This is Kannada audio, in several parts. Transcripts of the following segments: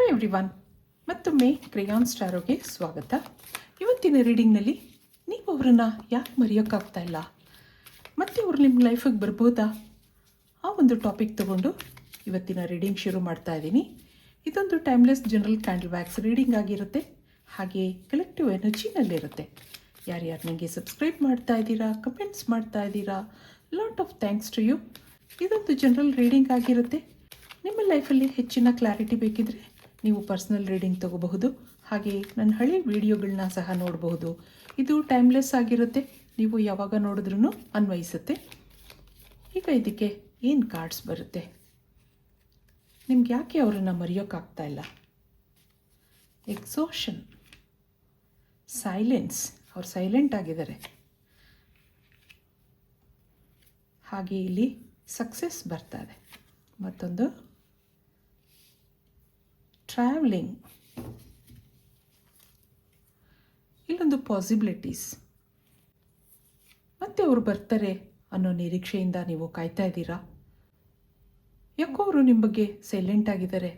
ಎವ್ರಿವನ್, ಮತ್ತೊಮ್ಮೆ ಕ್ರೇಯಾನ್ ಸ್ಟಾರೋಗೆ ಸ್ವಾಗತ. ಇವತ್ತಿನ ರೀಡಿಂಗ್ನಲ್ಲಿ ನೀವು ಅವರನ್ನು ಯಾಕೆ ಮರೆಯೋಕ್ಕಾಗ್ತಾ ಇಲ್ಲ, ಮತ್ತು ಅವರು ನಿಮ್ಮ ಲೈಫಿಗೆ ಬರ್ಬೋದಾ, ಆ ಒಂದು ಟಾಪಿಕ್ ತೊಗೊಂಡು ಇವತ್ತಿನ ರೀಡಿಂಗ್ ಶುರು ಮಾಡ್ತಾ ಇದ್ದೀನಿ. ಇದೊಂದು timeless general candle wax reading ಆಗಿರುತ್ತೆ, ಹಾಗೆ ಕಲೆಕ್ಟಿವ್ ಎನರ್ಜಿನಲ್ಲಿರುತ್ತೆ. ಯಾರ್ಯಾರು ನನಗೆ ಸಬ್ಸ್ಕ್ರೈಬ್ ಮಾಡ್ತಾ ಇದ್ದೀರಾ, ಕಮೆಂಟ್ಸ್ ಮಾಡ್ತಾ ಇದ್ದೀರಾ, lot of thanks to you. ಇದೊಂದು ಜನರಲ್ ರೀಡಿಂಗ್ ಆಗಿರುತ್ತೆ. ನಿಮ್ಮ ಲೈಫಲ್ಲಿ ಹೆಚ್ಚಿನ ಕ್ಲಾರಿಟಿ ಬೇಕಿದ್ರೆ ನೀವು ಪರ್ಸ್ನಲ್ ರೀಡಿಂಗ್ ತಗೋಬಹುದು, ಹಾಗೆ ನನ್ನ ಹಳೆ ವಿಡಿಯೋಗಳನ್ನ ಸಹ ನೋಡಬಹುದು. ಇದು ಟೈಮ್ಲೆಸ್ ಆಗಿರುತ್ತೆ, ನೀವು ಯಾವಾಗ ನೋಡಿದ್ರೂ ಅನ್ವಯಿಸುತ್ತೆ. ಈಗ ಇದಕ್ಕೆ ಏನು ಕಾರ್ಡ್ಸ್ ಬರುತ್ತೆ, ನಿಮ್ಗೆ ಯಾಕೆ ಅವರನ್ನು ಮರೆಯೋಕ್ಕಾಗ್ತಾ ಇಲ್ಲ? ಎಕ್ಸಾಷನ್, ಸೈಲೆನ್ಸ್, ಅವ್ರು ಸೈಲೆಂಟ್ ಆಗಿದ್ದಾರೆ. ಹಾಗೆ ಇಲ್ಲಿ ಸಕ್ಸಸ್ ಬರ್ತಾ ಇದೆ. ಮತ್ತೊಂದು ಟ್ರಾವೆಲಿಂಗ್, ಇಲ್ಲೊಂದು ಪಾಸಿಬಿಲಿಟೀಸ್, ಮತ್ತೆ ಅವರು ಬರ್ತಾರೆ ಅನ್ನೋ ನಿರೀಕ್ಷೆಯಿಂದ ನೀವು ಕಾಯ್ತಾ ಇದ್ದೀರಾ. ಯಾಕೋ ಅವರು ನಿಮ್ಮ ಬಗ್ಗೆ ಸೈಲೆಂಟ್ ಆಗಿದ್ದಾರೆ,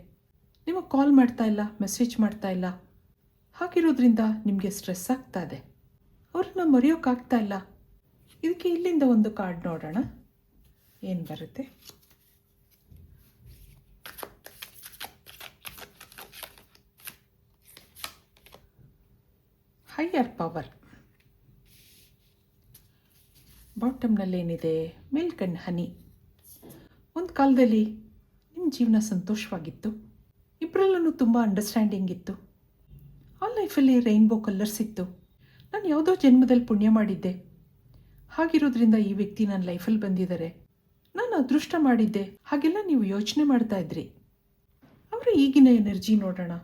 ನಿಮಗೆ ಕಾಲ್ ಮಾಡ್ತಾ ಇಲ್ಲ, ಮೆಸೇಜ್ ಮಾಡ್ತಾ ಇಲ್ಲ. ಹಾಗಿರೋದ್ರಿಂದ ನಿಮಗೆ ಸ್ಟ್ರೆಸ್ ಆಗ್ತಾ ಇದೆ, ಅವ್ರನ್ನ ಮರೆಯೋಕ್ಕಾಗ್ತಾ ಇಲ್ಲ. ಇದಕ್ಕೆ ಇಲ್ಲಿಂದ ಒಂದು ಕಾರ್ಡ್ ನೋಡೋಣ ಏನು ಬರುತ್ತೆ. Higher power. ಬಾಟಮ್ನಲ್ಲೇನಿದೆ? Milk and honey. ಒಂದು ಕಾಲದಲ್ಲಿ ನಿಮ್ಮ ಜೀವನ ಸಂತೋಷವಾಗಿತ್ತು, ಇಬ್ಬರಲ್ಲೂ ತುಂಬ ಅಂಡರ್ಸ್ಟ್ಯಾಂಡಿಂಗ್ ಇತ್ತು. ಆ ಲೈಫಲ್ಲಿ ರೈನ್ಬೋ ಕಲರ್ಸ್ ಇತ್ತು. ನಾನು ಯಾವುದೋ ಜನ್ಮದಲ್ಲಿ ಪುಣ್ಯ ಮಾಡಿದ್ದೆ, ಹಾಗಿರೋದ್ರಿಂದ ಈ ವ್ಯಕ್ತಿ ನನ್ನ ಲೈಫಲ್ಲಿ ಬಂದಿದ್ದಾರೆ, ನಾನು ಅದೃಷ್ಟ ಮಾಡಿದ್ದೆ, ಹಾಗೆಲ್ಲ ನೀವು ಯೋಚನೆ ಮಾಡ್ತಾ ಇದ್ರಿ. ಅವರ ಈಗಿನ ಎನರ್ಜಿ ನೋಡೋಣ,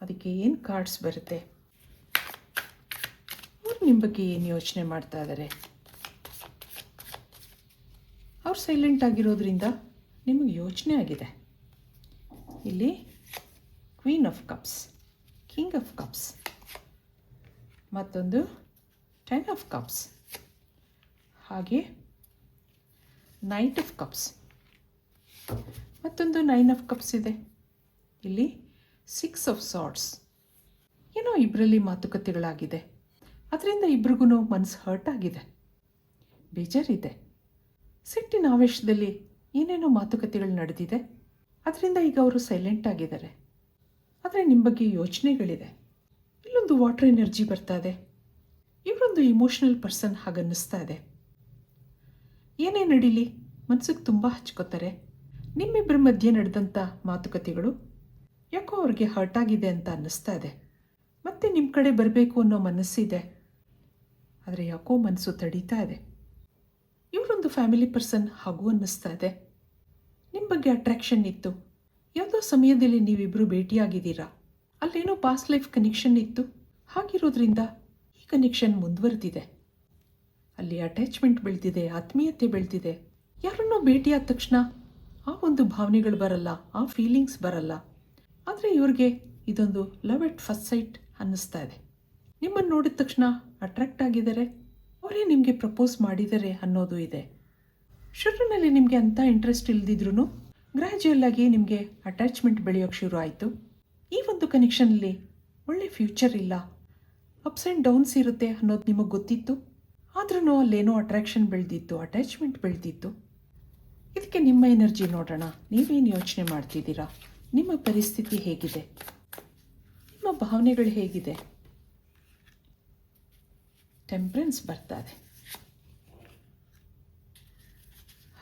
ಅದಕ್ಕೆ ಏನು ಕಾರ್ಡ್ಸ್ ಬರುತ್ತೆ, ಅವ್ರು ನಿಮ್ಮ ಬಗ್ಗೆ ಏನು ಯೋಚನೆ ಮಾಡ್ತಾ ಇದ್ದಾರೆ. ಅವ್ರು ಸೈಲೆಂಟ್ ಆಗಿರೋದ್ರಿಂದ ನಿಮಗೆ ಯೋಚನೆ ಆಗಿದೆ. ಇಲ್ಲಿ queen of cups, king of cups, ಮತ್ತೊಂದು 10 ಆಫ್ ಕಪ್ಸ್, ಹಾಗೆ ನೈಟ್ ಆಫ್ ಕಪ್ಸ್, ಮತ್ತೊಂದು 9 ಆಫ್ ಕಪ್ಸ್ ಇದೆ. ಇಲ್ಲಿ 6 ಆಫ್ ಸಾರ್ಡ್ಸ್. ಏನೋ ಇಬ್ಬರಲ್ಲಿ ಮಾತುಕತೆಗಳಾಗಿದೆ, ಅದರಿಂದ ಇಬ್ರಿಗೂ ಮನಸ್ಸು ಹರ್ಟ್ ಆಗಿದೆ, ಬೇಜಾರಿದೆ. ಸಿಟ್ಟಿನ ಆವೇಶದಲ್ಲಿ ಏನೇನೋ ಮಾತುಕತೆಗಳು ನಡೆದಿದೆ, ಅದರಿಂದ ಈಗ ಅವರು ಸೈಲೆಂಟ್ ಆಗಿದ್ದಾರೆ. ಆದರೆ ನಿಮ್ಮ ಬಗ್ಗೆ ಯೋಚನೆಗಳಿದೆ. ಇಲ್ಲೊಂದು ವಾಟರ್ ಎನರ್ಜಿ ಬರ್ತಾ ಇದೆ. ಇವರೊಂದು ಇಮೋಷ್ನಲ್ ಪರ್ಸನ್ ಹಾಗನ್ನಿಸ್ತಾ ಇದೆ. ಏನೇ ನಡೀಲಿ ಮನಸ್ಸಿಗೆ ತುಂಬ ಹಚ್ಕೋತಾರೆ. ನಿಮ್ಮಿಬ್ಬರ ಮಧ್ಯೆ ನಡೆದಂಥ ಮಾತುಕತೆಗಳು ಯಾಕೋ ಅವ್ರಿಗೆ ಹರ್ಟ್ ಆಗಿದೆ ಅಂತ ಅನ್ನಿಸ್ತಾ ಇದೆ. ಮತ್ತೆ ನಿಮ್ಮ ಕಡೆ ಬರಬೇಕು ಅನ್ನೋ ಮನಸ್ಸಿದೆ, ಆದರೆ ಯಾಕೋ ಮನಸ್ಸು ತಡೀತಾ ಇದೆ. ಇವರೊಂದು ಫ್ಯಾಮಿಲಿ ಪರ್ಸನ್ ಹಾಗೂ ಅನ್ನಿಸ್ತಾ ಇದೆ. ನಿಮ್ಮ ಬಗ್ಗೆ ಅಟ್ರಾಕ್ಷನ್ ಇತ್ತು, ಯಾವುದೋ ಸಮಯದಲ್ಲಿ ನೀವಿಬ್ಬರು ಭೇಟಿಯಾಗಿದ್ದೀರಾ, ಅಲ್ಲೇನೋ ಪಾಸ್ಟ್ ಲೈಫ್ ಕನೆಕ್ಷನ್ ಇತ್ತು. ಹಾಗಿರೋದ್ರಿಂದ ಈ ಕನೆಕ್ಷನ್ ಮುಂದುವರೆದಿದೆ, ಅಲ್ಲಿ ಅಟ್ಯಾಚ್ಮೆಂಟ್ ಬೆಳೆದಿದೆ, ಆತ್ಮೀಯತೆ ಬೆಳೆದಿದೆ. ಯಾರನ್ನೋ ಭೇಟಿಯಾದ ತಕ್ಷಣ ಆ ಒಂದು ಭಾವನೆಗಳು ಬರಲ್ಲ, ಆ ಫೀಲಿಂಗ್ಸ್ ಬರಲ್ಲ. ಆದರೆ ಇವ್ರಿಗೆ ಇದೊಂದು ಲವ್ ಎಟ್ ಫಸ್ಟ್ ಸೈಟ್ ಅನ್ನಿಸ್ತಾ ಇದೆ. ನಿಮ್ಮನ್ನು ನೋಡಿದ ತಕ್ಷಣ ಅಟ್ರಾಕ್ಟ್ ಆಗಿದ್ದಾರೆ, ಅವರೇ ನಿಮಗೆ ಪ್ರಪೋಸ್ ಮಾಡಿದ್ದಾರೆ ಅನ್ನೋದು ಇದೆ. ಶುರುವಿನಲ್ಲಿ ನಿಮಗೆ ಅಂಥ ಇಂಟ್ರೆಸ್ಟ್ ಇಲ್ದಿದ್ರೂ ಗ್ರ್ಯಾಜುಯಲ್ ಆಗಿ ನಿಮಗೆ ಅಟ್ಯಾಚ್ಮೆಂಟ್ ಬೆಳೆಯೋಕ್ಕೆ ಶುರು ಆಯಿತು. ಈ ಒಂದು ಕನೆಕ್ಷನಲ್ಲಿ ಒಳ್ಳೆ ಫ್ಯೂಚರ್ ಇಲ್ಲ, ಅಪ್ಸ್ ಆ್ಯಂಡ್ ಡೌನ್ಸ್ ಇರುತ್ತೆ ಅನ್ನೋದು ನಿಮಗೆ ಗೊತ್ತಿತ್ತು. ಆದ್ರೂ ಅಲ್ಲೇನೋ ಅಟ್ರಾಕ್ಷನ್ ಬೆಳೆದಿತ್ತು, ಅಟ್ಯಾಚ್ಮೆಂಟ್ ಬೆಳೆದಿತ್ತು. ಇದಕ್ಕೆ ನಿಮ್ಮ ಎನರ್ಜಿ ನೋಡೋಣ, ನೀವೇನು ಯೋಚನೆ ಮಾಡ್ತಿದ್ದೀರಾ, ನಿಮ್ಮ ಪರಿಸ್ಥಿತಿ ಹೇಗಿದೆ, ನಿಮ್ಮ ಭಾವನೆಗಳು ಹೇಗಿದೆ. ಟೆಂಪ್ರೆನ್ಸ್ ಬರ್ತಾ ಇದೆ,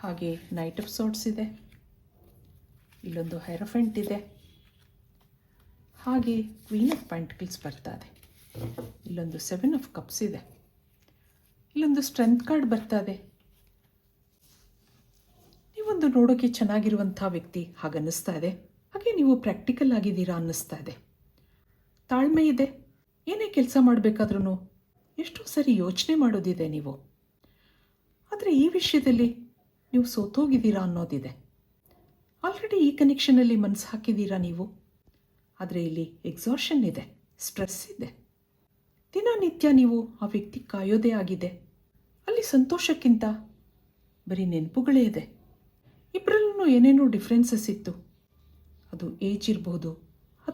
ಹಾಗೆ ನೈಟ್ ಆಫ್ ಸಾರ್ಡ್ಸ್ ಇದೆ, ಇಲ್ಲೊಂದು ಹೈರಫೆಂಟ್ ಇದೆ, ಹಾಗೆ ಕ್ವೀನ್ ಆಫ್ ಪೆಂಟಕಲ್ಸ್ ಬರ್ತಾ ಇದೆ, ಇಲ್ಲೊಂದು 7 ಆಫ್ ಕಪ್ಸ್ ಇದೆ, ಇಲ್ಲೊಂದು ಸ್ಟ್ರೆಂತ್ ಕಾರ್ಡ್ ಬರ್ತಾ ಇದೆ. ನೀವೊಂದು ನೋಡೋಕ್ಕೆ ಚೆನ್ನಾಗಿರುವಂಥ ವ್ಯಕ್ತಿ ಹಾಗನ್ನಿಸ್ತಾ ಇದೆ, ಹಾಗೆ ನೀವು ಪ್ರಾಕ್ಟಿಕಲ್ ಆಗಿದ್ದೀರಾ ಅನ್ನಿಸ್ತಾ ಇದೆ. ತಾಳ್ಮೆ ಇದೆ, ಏನೇ ಕೆಲಸ ಮಾಡಬೇಕಾದ್ರೂ ಎಷ್ಟೋ ಸರಿ ಯೋಚನೆ ಮಾಡೋದಿದೆ ನೀವು. ಆದರೆ ಈ ವಿಷಯದಲ್ಲಿ ನೀವು ಸೋತೋಗಿದ್ದೀರಾ ಅನ್ನೋದಿದೆ. ಆಲ್ರೆಡಿ ಈ ಕನೆಕ್ಷನಲ್ಲಿ ಮನಸ್ಸು ಹಾಕಿದ್ದೀರಾ ನೀವು, ಆದರೆ ಇಲ್ಲಿ ಎಕ್ಸಾಷನ್ ಇದೆ, ಸ್ಟ್ರೆಸ್ ಇದೆ. ದಿನನಿತ್ಯ ನೀವು ಆ ವ್ಯಕ್ತಿ ಕಾಯೋದೇ ಆಗಿದೆ. ಅಲ್ಲಿ ಸಂತೋಷಕ್ಕಿಂತ ಬರೀ ನೆನಪುಗಳೇ ಇದೆ. ಇಬ್ಬರಲ್ಲೂ ಏನೇನೋ ಡಿಫ್ರೆನ್ಸಸ್ ಇತ್ತು, ಅದು ಏಜ್ ಇರಬಹುದು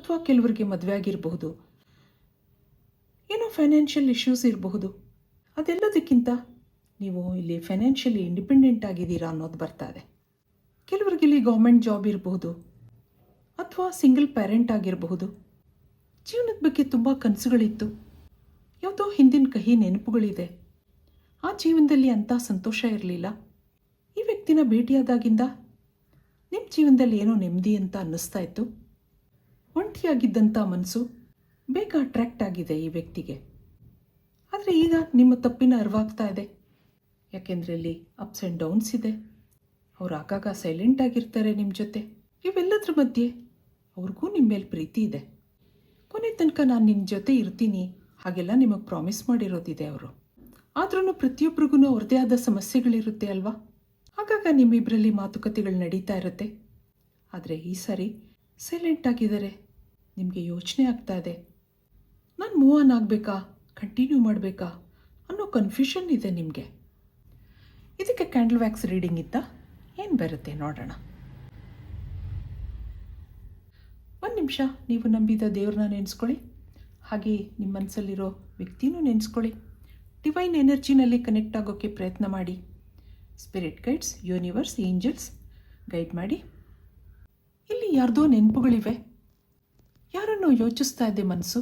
ಅಥವಾ ಕೆಲವರಿಗೆ ಮದುವೆ ಆಗಿರಬಹುದು, ಏನೋ ಫೈನಾನ್ಷಿಯಲ್ ಇಶ್ಯೂಸ್ ಇರಬಹುದು. ಅದೆಲ್ಲದಕ್ಕಿಂತ ನೀವು ಇಲ್ಲಿ ಫೈನಾನ್ಷಿಯಲಿ ಇಂಡಿಪೆಂಡೆಂಟ್ ಆಗಿದ್ದೀರಾ ಅನ್ನೋದು ಬರ್ತಾ ಇದೆ. ಕೆಲವರಿಗೆ ಇಲ್ಲಿ ಗೌರ್ಮೆಂಟ್ ಜಾಬ್ ಇರಬಹುದು ಅಥವಾ ಸಿಂಗಲ್ ಪೇರೆಂಟ್ ಆಗಿರಬಹುದು. ಜೀವನದ ಬಗ್ಗೆ ತುಂಬ ಕನಸುಗಳಿತ್ತು, ಯಾವುದೋ ಹಿಂದಿನ ಕಹಿ ನೆನಪುಗಳಿದೆ. ಆ ಜೀವನದಲ್ಲಿ ಅಂಥ ಸಂತೋಷ ಇರಲಿಲ್ಲ. ಈ ವ್ಯಕ್ತಿನ ಭೇಟಿಯಾದಾಗಿಂದ ನಿಮ್ಮ ಜೀವನದಲ್ಲಿ ಏನೋ ನೆಮ್ಮದಿ ಅಂತ ಅನ್ನಿಸ್ತಾ ಇತ್ತು. ಒಂಟಿಯಾಗಿದ್ದಂಥ ಮನಸ್ಸು ಬೇಗ ಅಟ್ರ್ಯಾಕ್ಟ್ ಆಗಿದೆ ಈ ವ್ಯಕ್ತಿಗೆ. ಆದರೆ ಈಗ ನಿಮ್ಮ ತಪ್ಪಿನ ಅರಿವಾಗ್ತಾ ಇದೆ. ಯಾಕೆಂದರೆ ಇಲ್ಲಿ ಅಪ್ಸ್ ಆ್ಯಂಡ್ ಡೌನ್ಸ್ ಇದೆ. ಅವ್ರು ಆಗಾಗ ಸೈಲೆಂಟ್ ಆಗಿರ್ತಾರೆ ನಿಮ್ಮ ಜೊತೆ. ಇವೆಲ್ಲದ್ರ ಮಧ್ಯೆ ಅವ್ರಿಗೂ ನಿಮ್ಮ ಮೇಲೆ ಪ್ರೀತಿ ಇದೆ. ಕೊನೆ ತನಕ ನಾನು ನಿನ್ನ ಜೊತೆ ಇರ್ತೀನಿ ಹಾಗೆಲ್ಲ ನಿಮಗೆ ಪ್ರಾಮಿಸ್ ಮಾಡಿರೋದಿದೆ ಅವರು. ಆದ್ರೂ ಪ್ರತಿಯೊಬ್ಬರಿಗೂ ಅವ್ರದ್ದೇ ಆದ ಸಮಸ್ಯೆಗಳಿರುತ್ತೆ ಅಲ್ವಾ. ಆಗಾಗ ನಿಮ್ಮಿಬ್ಬರಲ್ಲಿ ಮಾತುಕತೆಗಳು ನಡೀತಾ ಇರುತ್ತೆ. ಆದರೆ ಈ ಸಾರಿ ಸೈಲೆಂಟ್ ಆಗಿದ್ದಾರೆ. ನಿಮಗೆ ಯೋಚನೆ ಆಗ್ತಾ ಇದೆ, ನಾನು ಮೂವ್ ಆನ್ ಆಗಬೇಕಾ, ಕಂಟಿನ್ಯೂ ಮಾಡಬೇಕಾ ಅನ್ನೋ ಕನ್ಫ್ಯೂಷನ್ ಇದೆ ನಿಮಗೆ. ಇದಕ್ಕೆ ಕ್ಯಾಂಡಲ್ ವ್ಯಾಕ್ಸ್ ರೀಡಿಂಗ್ ಇದ್ದ ಏನು ಬರುತ್ತೆ ನೋಡೋಣ. ಒಂದು ನಿಮಿಷ ನೀವು ನಂಬಿದ ದೇವ್ರನ್ನ ನೆನೆಸ್ಕೊಳ್ಳಿ, ಹಾಗೆ ನಿಮ್ಮ ಮನಸ್ಸಲ್ಲಿರೋ ವ್ಯಕ್ತಿನೂ ನೆನೆಸ್ಕೊಳ್ಳಿ. ಡಿವೈನ್ ಎನರ್ಜಿನಲ್ಲಿ ಕನೆಕ್ಟ್ ಆಗೋಕ್ಕೆ ಪ್ರಯತ್ನ ಮಾಡಿ. Spirit guides, universe, angels guide ಮಾಡಿ. ಇಲ್ಲಿ ಯಾರ್ದೋ ನೆನಪುಗಳಿವೆ, ಯಾರನ್ನು ಯೋಚಿಸ್ತಾ ಇದೆ ಮನಸ್ಸು.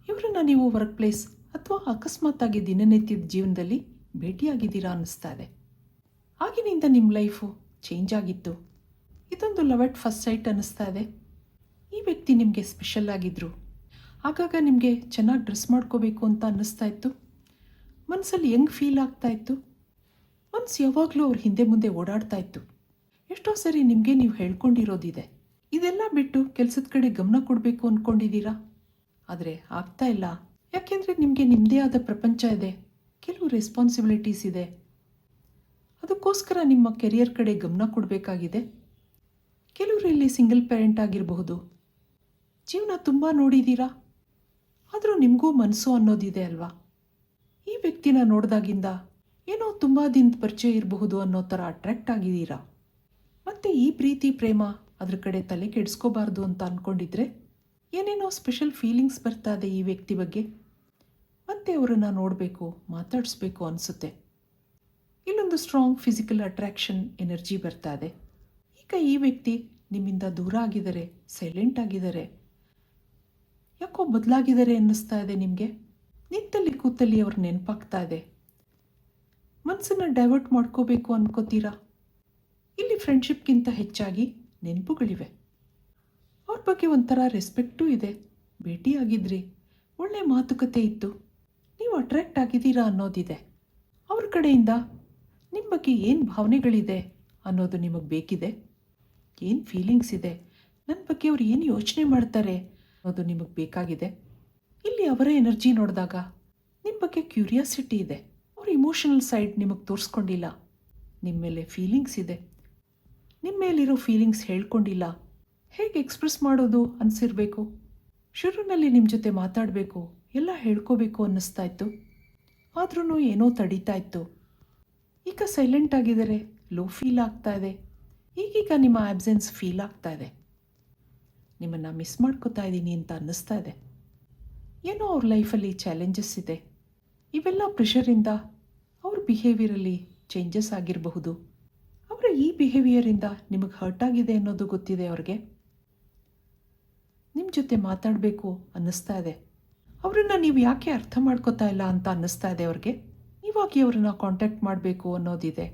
ಇವರನ್ನ ನೀವು ವರ್ಕ್ ಪ್ಲೇಸ್ ಅಥವಾ ಅಕಸ್ಮಾತ್ತಾಗಿ ದಿನನಿತ್ಯದ ಜೀವನದಲ್ಲಿ ಭೇಟಿಯಾಗಿದ್ದೀರಾ ಅನ್ನಿಸ್ತಾ ಇದೆ. ಆಗಿನಿಂದ ನಿಮ್ಮ ಲೈಫು ಚೇಂಜ್ ಆಗಿತ್ತು. ಇದೊಂದು ಲವ್ ಎಟ್ ಫಸ್ಟ್ ಸೈಟ್ ಅನ್ನಿಸ್ತಾ ಇದೆ. ಈ ವ್ಯಕ್ತಿ ನಿಮಗೆ ಸ್ಪೆಷಲ್ ಆಗಿದ್ದರು. ಆಗಾಗ ನಿಮಗೆ ಚೆನ್ನಾಗಿ ಡ್ರೆಸ್ ಮಾಡ್ಕೋಬೇಕು ಅಂತ ಅನ್ನಿಸ್ತಾ ಇತ್ತು. ಮನಸ್ಸಲ್ಲಿ ಹೆಂಗೆ ಫೀಲ್ ಆಗ್ತಾ ಇತ್ತು. ಮನಸ್ಸು ಯಾವಾಗಲೂ ಅವ್ರ ಹಿಂದೆ ಮುಂದೆ ಓಡಾಡ್ತಾ ಇತ್ತು. ಎಷ್ಟೋ ಸರಿ ನಿಮಗೆ ನೀವು ಹೇಳ್ಕೊಂಡಿರೋದಿದೆ. ಇದೆಲ್ಲ ಬಿಟ್ಟು ಕೆಲಸದ ಕಡೆ ಗಮನ ಕೊಡಬೇಕು ಅಂದ್ಕೊಂಡಿದ್ದೀರಾ, ಆದರೆ ಆಗ್ತಾ ಇಲ್ಲ. ಯಾಕೆಂದರೆ ನಿಮಗೆ ನಿಮ್ಮದೇ ಆದ ಪ್ರಪಂಚ ಇದೆ, ಕೆಲವು ರೆಸ್ಪಾನ್ಸಿಬಿಲಿಟೀಸ್ ಇದೆ. ಅದಕ್ಕೋಸ್ಕರ ನಿಮ್ಮ ಕೆರಿಯರ್ ಕಡೆ ಗಮನ ಕೊಡಬೇಕಾಗಿದೆ. ಕೆಲವರು ಇಲ್ಲಿ ಸಿಂಗಲ್ ಪೇರೆಂಟ್ ಆಗಿರಬಹುದು. ಜೀವನ ತುಂಬ ನೋಡಿದ್ದೀರಾ, ಆದರೂ ನಿಮಗೂ ಮನಸ್ಸು ಅನ್ನೋದಿದೆ ಅಲ್ವಾ. ಈ ವ್ಯಕ್ತಿನ ನೋಡಿದಾಗಿಂದ ಏನೋ ತುಂಬ ದಿನದ ಪರಿಚಯ ಇರಬಹುದು ಅನ್ನೋ ಥರ ಅಟ್ರ್ಯಾಕ್ಟ್ ಆಗಿದ್ದೀರಾ. ಮತ್ತು ಈ ಪ್ರೀತಿ ಪ್ರೇಮ ಅದ್ರ ಕಡೆ ತಲೆ ಕೆಡಿಸ್ಕೋಬಾರ್ದು ಅಂತ ಅಂದ್ಕೊಂಡಿದ್ರೆ ಏನೇನೋ ಸ್ಪೆಷಲ್ ಫೀಲಿಂಗ್ಸ್ ಬರ್ತಾ ಇದೆ ಈ ವ್ಯಕ್ತಿ ಬಗ್ಗೆ. ಮತ್ತೆ ಅವರನ್ನು ನೋಡಬೇಕು, ಮಾತಾಡಿಸ್ಬೇಕು ಅನಿಸುತ್ತೆ. ಇಲ್ಲೊಂದು ಸ್ಟ್ರಾಂಗ್ ಫಿಸಿಕಲ್ ಅಟ್ರ್ಯಾಕ್ಷನ್ ಎನರ್ಜಿ ಬರ್ತಾ ಇದೆ. ಈಗ ಈ ವ್ಯಕ್ತಿ ನಿಮ್ಮಿಂದ ದೂರ ಆಗಿದ್ದಾರೆ, ಸೈಲೆಂಟ್ ಆಗಿದ್ದಾರೆ, ಯಾಕೋ ಬದಲಾಗಿದ್ದಾರೆ ಅನ್ನಿಸ್ತಾ ಇದೆ ನಿಮಗೆ. ನಿಂತಲ್ಲಿ ಕೂತಲ್ಲಿ ಅವ್ರ ನೆನಪಾಗ್ತಾ ಇದೆ. ಮನಸ್ಸನ್ನು ಡೈವರ್ಟ್ ಮಾಡ್ಕೋಬೇಕು ಅನ್ಕೋತೀರಾ. ಇಲ್ಲಿ ಫ್ರೆಂಡ್ಶಿಪ್ಗಿಂತ ಹೆಚ್ಚಾಗಿ ನೆನಪುಗಳಿವೆ. ಅವ್ರ ಬಗ್ಗೆ ಒಂಥರ ರೆಸ್ಪೆಕ್ಟೂ ಇದೆ. ಭೇಟಿಯಾಗಿದ್ರಿ, ಒಳ್ಳೆ ಮಾತುಕತೆ ಇತ್ತು, ನೀವು ಅಟ್ರ್ಯಾಕ್ಟ್ ಆಗಿದ್ದೀರಾ ಅನ್ನೋದಿದೆ. ಅವ್ರ ಕಡೆಯಿಂದ ನಿಮ್ಮ ಬಗ್ಗೆ ಏನು ಭಾವನೆಗಳಿದೆ ಅನ್ನೋದು ನಿಮಗೆ ಬೇಕಿದೆ. ಏನು ಫೀಲಿಂಗ್ಸ್ ಇದೆ, ನನ್ನ ಬಗ್ಗೆ ಅವ್ರು ಏನು ಯೋಚನೆ ಮಾಡ್ತಾರೆ ಅನ್ನೋದು ನಿಮಗೆ ಬೇಕಾಗಿದೆ. ಇಲ್ಲಿ ಅವರ ಎನರ್ಜಿ ನೋಡಿದಾಗ ನಿಮ್ಮ ಬಗ್ಗೆ ಕ್ಯೂರಿಯಾಸಿಟಿ ಇದೆ. ಅವ್ರ ಇಮೋಷನಲ್ ಸೈಡ್ ನಿಮಗೆ ತೋರಿಸ್ಕೊಂಡಿಲ್ಲ. ನಿಮ್ಮ ಮೇಲೆ ಫೀಲಿಂಗ್ಸ್ ಇದೆ. ನಿಮ್ಮ ಮೇಲಿರೋ ಫೀಲಿಂಗ್ಸ್ ಹೇಳ್ಕೊಂಡಿಲ್ಲ. ಹೇಗೆ ಎಕ್ಸ್ಪ್ರೆಸ್ ಮಾಡೋದು ಅನಿಸಿರ್ಬೇಕು. ಶುರುವಿನಲ್ಲಿ ನಿಮ್ಮ ಜೊತೆ ಮಾತಾಡಬೇಕು, ಎಲ್ಲ ಹೇಳ್ಕೋಬೇಕು ಅನ್ನಿಸ್ತಾ ಇತ್ತು. ಆದ್ರೂ ಏನೋ ತಡೀತಾ ಇತ್ತು. ಈಗ ಸೈಲೆಂಟ್ ಆಗಿದ್ದಾರೆ, ಲೋ ಫೀಲ್ ಆಗ್ತಾ ಇದೆ. ಈಗೀಗ ನಿಮ್ಮ ಆಬ್ಸೆನ್ಸ್ ಫೀಲ್ ಆಗ್ತಾ ಇದೆ. ನಿಮ್ಮನ್ನು ಮಿಸ್ ಮಾಡ್ಕೋತಾ ಇದ್ದೀನಿ ಅಂತ ಅನ್ನಿಸ್ತಾ ಇದೆ. ಏನೋ ಅವ್ರ ಲೈಫಲ್ಲಿ ಚಾಲೆಂಜಸ್ ಇದೆ. ಇವೆಲ್ಲ ಪ್ರೆಷರಿಂದ ಅವ್ರ ಬಿಹೇವಿಯರಲ್ಲಿ ಚೇಂಜಸ್ ಆಗಿರಬಹುದು. ಅವರ ಈ ಬಿಹೇವಿಯರಿಂದ ನಿಮಗೆ ಹರ್ಟ್ ಆಗಿದೆ ಅನ್ನೋದು ಗೊತ್ತಿದೆ ಅವ್ರಿಗೆ. ನಿಮ್ಮ ಜೊತೆ ಮಾತಾಡಬೇಕು ಅನ್ನಿಸ್ತಾ ಇದೆ. ಅವರನ್ನು ನೀವು ಯಾಕೆ ಅರ್ಥ ಮಾಡ್ಕೋತಾ ಇಲ್ಲ ಅಂತ ಅನ್ನಿಸ್ತಾ ಇದೆ ಅವ್ರಿಗೆ. ನೀವಾಗಿ ಅವರನ್ನು ಕಾಂಟ್ಯಾಕ್ಟ್ ಮಾಡಬೇಕು ಅನ್ನೋದಿದೆ.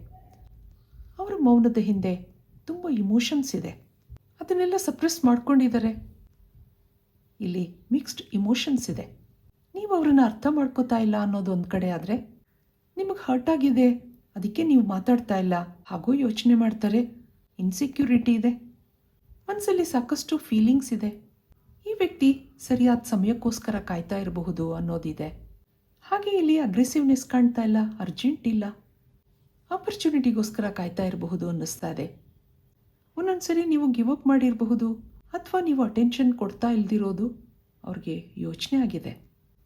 ಅವರ ಮೌನದ ಹಿಂದೆ ತುಂಬ ಇಮೋಷನ್ಸ್ ಇದೆ. ಅದನ್ನೆಲ್ಲ ಸಪ್ರೆಸ್ ಮಾಡ್ಕೊಂಡಿದ್ದಾರೆ. ಇಲ್ಲಿ ಮಿಕ್ಸ್ಡ್ ಇಮೋಷನ್ಸ್ ಇದೆ. ನೀವು ಅವರನ್ನು ಅರ್ಥ ಮಾಡ್ಕೋತಾ ಇಲ್ಲ ಅನ್ನೋದು ಒಂದು ಕಡೆ ಆದರೆ, ನಿಮಗೆ ಹರ್ಟ್ ಆಗಿದೆ ಅದಕ್ಕೆ ನೀವು ಮಾತಾಡ್ತಾ ಇಲ್ಲ ಹಾಗೂ ಯೋಚನೆ ಮಾಡ್ತಾರೆ. ಇನ್ಸೆಕ್ಯೂರಿಟಿ ಇದೆ. ಮನಸ್ಸಲ್ಲಿ ಸಾಕಷ್ಟು ಫೀಲಿಂಗ್ಸ್ ಇದೆ. ಈ ವ್ಯಕ್ತಿ ಸರಿಯಾದ ಸಮಯಕ್ಕೋಸ್ಕರ ಕಾಯ್ತಾ ಇರಬಹುದು ಅನ್ನೋದಿದೆ. ಹಾಗೆ ಇಲ್ಲಿ ಅಗ್ರೆಸಿವ್ನೆಸ್ ಕಾಣ್ತಾ ಇಲ್ಲ, ಅರ್ಜೆಂಟ್ ಇಲ್ಲ, ಆಪರ್ಚುನಿಟಿಗೋಸ್ಕರ ಕಾಯ್ತಾ ಇರಬಹುದು ಅನ್ನಿಸ್ತಾ ಇದೆ. ಒಂದೊಂದ್ಸರಿ ನೀವು ಗಿವ್ ಅಪ್ ಮಾಡಿರಬಹುದು ಅಥವಾ ನೀವು ಅಟೆನ್ಷನ್ ಕೊಡ್ತಾ ಇಲ್ದಿರೋದು ಅವ್ರಿಗೆ ಯೋಚನೆ ಆಗಿದೆ.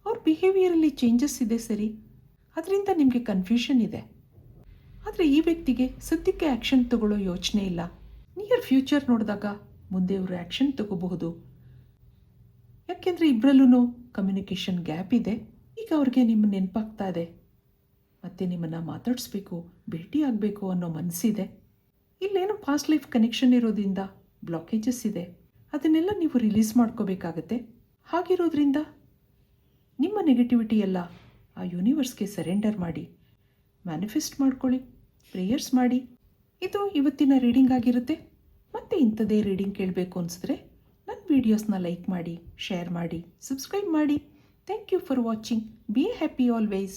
ಅವ್ರ ಬಿಹೇವಿಯರಲ್ಲಿ ಚೇಂಜಸ್ ಇದೆ ಸರಿ, ಅದರಿಂದ ನಿಮಗೆ ಕನ್ಫ್ಯೂಷನ್ ಇದೆ. ಆದರೆ ಈ ವ್ಯಕ್ತಿಗೆ ಸದ್ಯಕ್ಕೆ ಆ್ಯಕ್ಷನ್ ತಗೊಳ್ಳೋ ಯೋಚನೆ ಇಲ್ಲ. ನಿಯರ್ ಫ್ಯೂಚರ್ ನೋಡಿದಾಗ ಮುಂದೆ ಅವರು ಆ್ಯಕ್ಷನ್ ತಗೋಬಹುದು. ಯಾಕೆಂದರೆ ಇಬ್ಬರಲ್ಲೂ ಕಮ್ಯುನಿಕೇಷನ್ ಗ್ಯಾಪ್ ಇದೆ. ಈಗ ಅವ್ರಿಗೆ ನಿಮ್ಮ ನೆನಪಾಗ್ತಾ ಇದೆ, ಮತ್ತು ನಿಮ್ಮನ್ನು ಮಾತಾಡಿಸ್ಬೇಕು, ಭೇಟಿ ಆಗಬೇಕು ಅನ್ನೋ ಮನಸ್ಸಿದೆ. ಇಲ್ಲೇನೋ ಪಾಸ್ಟ್ ಲೈಫ್ ಕನೆಕ್ಷನ್ ಇರೋದ್ರಿಂದ ಬ್ಲಾಕೇಜಸ್ ಇದೆ, ಅದನ್ನೆಲ್ಲ ನೀವು ರಿಲೀಸ್ ಮಾಡ್ಕೋಬೇಕಾಗತ್ತೆ. ಹಾಗಿರೋದ್ರಿಂದ ನಿಮ್ಮ ನೆಗೆಟಿವಿಟಿ ಎಲ್ಲ ಆ ಯೂನಿವರ್ಸ್ಗೆ ಸರೆಂಡರ್ ಮಾಡಿ, ಮ್ಯಾನಿಫೆಸ್ಟ್ ಮಾಡ್ಕೊಳ್ಳಿ, ಪ್ರೇಯರ್ಸ್ ಮಾಡಿ. ಇದು ಇವತ್ತಿನ ರೀಡಿಂಗ್ ಆಗಿರುತ್ತೆ. ಮತ್ತೆ ಇಂಥದ್ದೇ ರೀಡಿಂಗ್ ಕೇಳಬೇಕು ಅನಿಸಿದ್ರೆ ನನ್ನ ವೀಡಿಯೋಸ್ನ ಲೈಕ್ ಮಾಡಿ, ಶೇರ್ ಮಾಡಿ, ಸಬ್ಸ್ಕ್ರೈಬ್ ಮಾಡಿ. Thank you for watching. Be happy always.